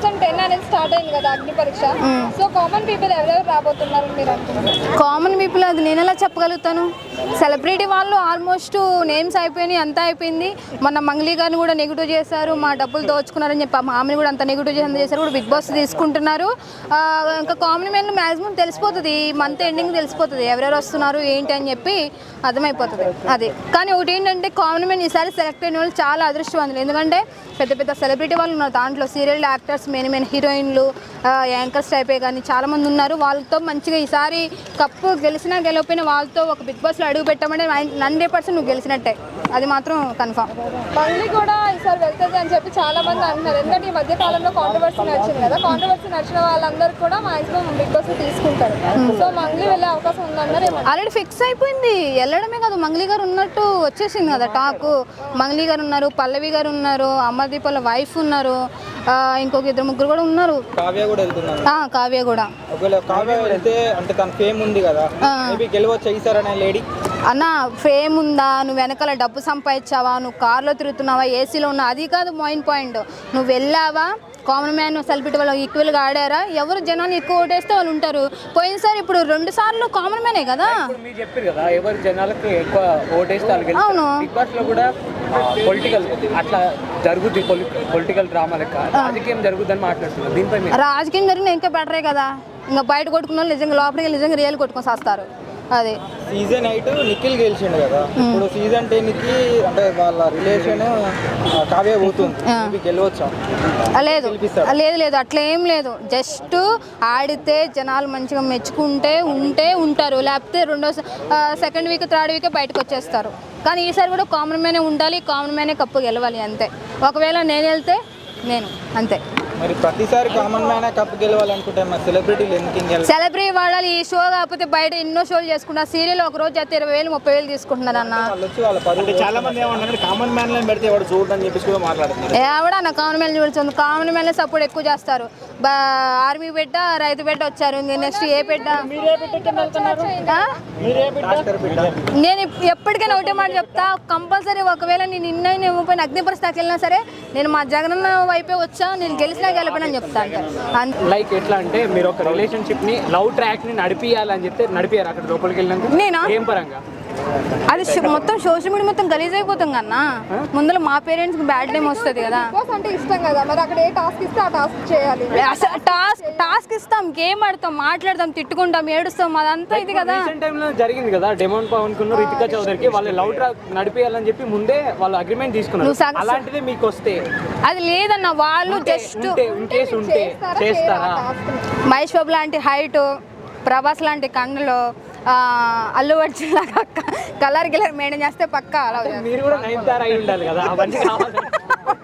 Season 10 అనేది start అయింది కదా అగ్ని పరీక్ష. సో కామన్ పీపుల్ ఎవరెవరు రాబోతున్నారు మీరు అనుకుంటున్నారు? కామన్ పీపుల్ అది నేను ఎలా చెప్పగలుగుతాను? సెలబ్రిటీ వాళ్ళు ఆల్మోస్ట్ నేమ్స్ అయిపోయినాయి, అంతా అయిపోయింది. మొన్న మంగ్లీ గారిని కూడా నెగిటివ్ చేశారు, మా డబ్బులు దోచుకున్నారని చెప్పి మా ఆమెను కూడా అంత నెగిటివ్ చేశారు. కూడా బిగ్ బాస్ తీసుకుంటున్నారు. ఇంకా కామన్ మ్యాన్ మ్యాక్సిమం తెలిసిపోతుంది, మంత్ ఎండింగ్ తెలిసిపోతుంది ఎవరెవరు వస్తున్నారు ఏంటి అని చెప్పి అర్థమైపోతుంది అది. కానీ ఒకటి ఏంటంటే కామన్ మ్యాన్ ఈసారి సెలెక్ట్ అయిన వాళ్ళు చాలా అదృష్టవంతులు. ఎందుకంటే పెద్ద పెద్ద సెలబ్రిటీ వాళ్ళు ఉన్నారు దాంట్లో, సీరియల్ యాక్టర్స్, మెయిన్ హీరోయిన్లు, యాంకర్స్ టైపే కానీ చాలామంది ఉన్నారు. వాళ్ళతో మంచిగా ఈసారి కప్పు గెలిచినా గెలవపోయినా వాళ్ళతో ఒక బిగ్ బాస్లో అడుగు పెట్టమంటే 100% నువ్వు గెలిచినట్టే, అది మాత్రం కన్ఫామ్. మంగ్లీ కూడా ఈసారి వెళ్తుంది అని చెప్పి చాలా మంది అంటున్నారు. ఎందుకంటే ఈ మధ్య కాలంలో కాంట్రవర్సీ నడిచింది కదా, కాంట్రవర్సీ నడిచిన వాళ్ళందరూ కూడా మాక్సిమం బిగ్ బాస్ తీసుకుంటారు. సో మంగ్లీ వెళ్ళే అవకాశం ఉందన్నారు. ఆల్రెడీ ఫిక్స్ అయిపోయింది, వెళ్ళడమే కాదు మంగ్లీ గారు ఉన్నట్టు వచ్చేసింది కదా టాక్. మంగ్లీ గారు ఉన్నారు, పల్లవి గారు ఉన్నారు, అమర్దీప్ వాళ్ళ వైఫ్ ఉన్నారు, ఇంకొక 2-3 కూడా ఉన్నారు. కావ్య కూడా వెళ్తున్నారు. కావ్య కూడా. ఒకవేళ కావ్య వెళ్తే అంటే తన ఫేమ్ ఉంది కదా, మేబీ గెలవచ్చు ఈసారి లేడీ. అన్న ఫేమ్ ఉందా, నువ్వు వెనకాల డబ్బు సంపాదించావా, నువ్వు కార్లో తిరుగుతున్నావా, ఏసీలో ఉన్నా, అది కాదు మెయిన్ పాయింట్. నువ్వు వెళ్ళావా, కామన్ మ్యాన్ సెలబ్రిటీ వాళ్ళు ఈక్వల్గా ఆడారా, ఎవరు జనాలు ఎక్కువ ఓటేస్తే వాళ్ళు ఉంటారు. పోయినసారి ఇప్పుడు 2 సార్లు కామన్ మ్యానే కదా. మీరు చెప్పారు కదా ఎవరు జనాలకు ఎక్కువ ఓటేస్తే అవును. బిగ్ బాస్ లో కూడా పొలిటికల్ అట్లా జరుగుద్ది, పొలిటికల్ డ్రామా లెక్క రాజకీయం జరుగుద్దని మాట్లాడుతున్నారు. దీనిపై రాజకీయం జరిగిన ఇంకా బెటరే కదా. ఇంకా బయట కొట్టుకున్న వాళ్ళు నిజంగా లోపలికి నిజంగా రియల్ కొట్టుకొని వస్తారు. అదే సీజన్ 8 నిఖిల్ గెలిచిండు కదా, ఇప్పుడు సీజన్ 10కి అంటే వాళ్ళ రిలేషన్ కావ్య పోతుంది, గెలవచ్చా? లేదు లేదు అట్లా ఏం లేదు. జస్ట్ ఆడితే జనాలు మంచిగా మెచ్చుకుంటే ఉంటారు, లేకపోతే సెకండ్ వీక్ 3rd వీక్ బయటకు వచ్చేస్తారు. కానీ ఈసారి కూడా కామన్ మ్యానే ఉండాలి, కామన్ మ్యానే కప్పు గెలవాలి అంతే. ఒకవేళ నేను వెళ్తే నేను అంతే. మరి ప్రతిసారి కామన్ మ్యాన్ కప్ గెలవాలనుకుంటే మరి సెలబ్రిటీలు ఎందుకు? సెలబ్రిటీ వాడాలి. ఈ షో కాకపోతే బయట ఎన్నో షోలు చేసుకుంటారు. సీరియల్ ఒక రోజు అయితే 20,000 30,000 తీసుకుంటున్నారు అన్న. చాలా మంది ఏమన్నారు కామన్ మ్యాన్ లో పెడితే ఎవరు చూడని చెప్పేసి మాట్లాడుతున్నారు. ఎవడా నా కామన్ మ్యాన్ చూడుతుంది, కామన్ మ్యాన్ సపోర్ట్ ఎక్కువ చేస్తారు. ఆర్మీ బిడ్డ, రైతు బిడ్డ వచ్చారు, నెక్స్ట్ ఏ బిడ్డ. నేను ఎప్పటికైనా ఒకటే మాట చెప్తా, కంపల్సరీ ఒకవేళ నేను ఇన్నైనా ఇవ్వకపోయిన అగ్ని పరిస్థితికి వెళ్ళినా సరే నేను మా జగనన్న వైపే వచ్చా, నేను గెలిచినా గెలపని చెప్తా. లైక్ ఎట్లా అంటే మీరు ఒక రిలేషన్షిప్ ని లవ్ ట్రాక్ ని నడిపియాలని చెప్తే నడిపారు అక్కడ లోపలికి వెళ్ళినాక నేనా ఏం పరంగా అది మొత్తం సోషల్ మీడియా మొత్తం గలీజ్ అయిపోతాం కన్నా. ముందులో మా పేరెంట్స్ కి బ్యాడ్ టైం వస్తుంది కదా. అంటే ఇష్టం కదా, మరి అక్కడ ఏ టాస్క్ ఇస్తే ఆ టాస్క్ చేయాలి. టాస్క్ ఇస్తాం, గేమ్ ఆడతాం, మాట్లాడతాం, తిట్టుకుంటాం, ఏడుస్తాం, అదంతా ఇది కదా. రీసెంట్ టైం లో జరిగింది కదా, డెమోన్ పవన్ కును రితికా చౌదరికి వాళ్ళు లవ్ ట్రాక్ నడిపేయాలని చెప్పి ముందే వాళ్ళు అగ్రిమెంట్ తీసుకున్నారు. అలాంటిది మీకు వస్తే అది లేదన్న, వాళ్ళు జస్ట్ ఉంటే చేస్తారా? మహేష్ బాబు లాంటి హైట్, ప్రభాస్ లాంటి కన్నులు, అల్లు అర్జున్ లాగా కలర్ మెయింటైన్ చేస్తే పక్కా అలా. మీరు కూడా 9 అయి ఉండాలి కదా, అవన్నీ కావాలి.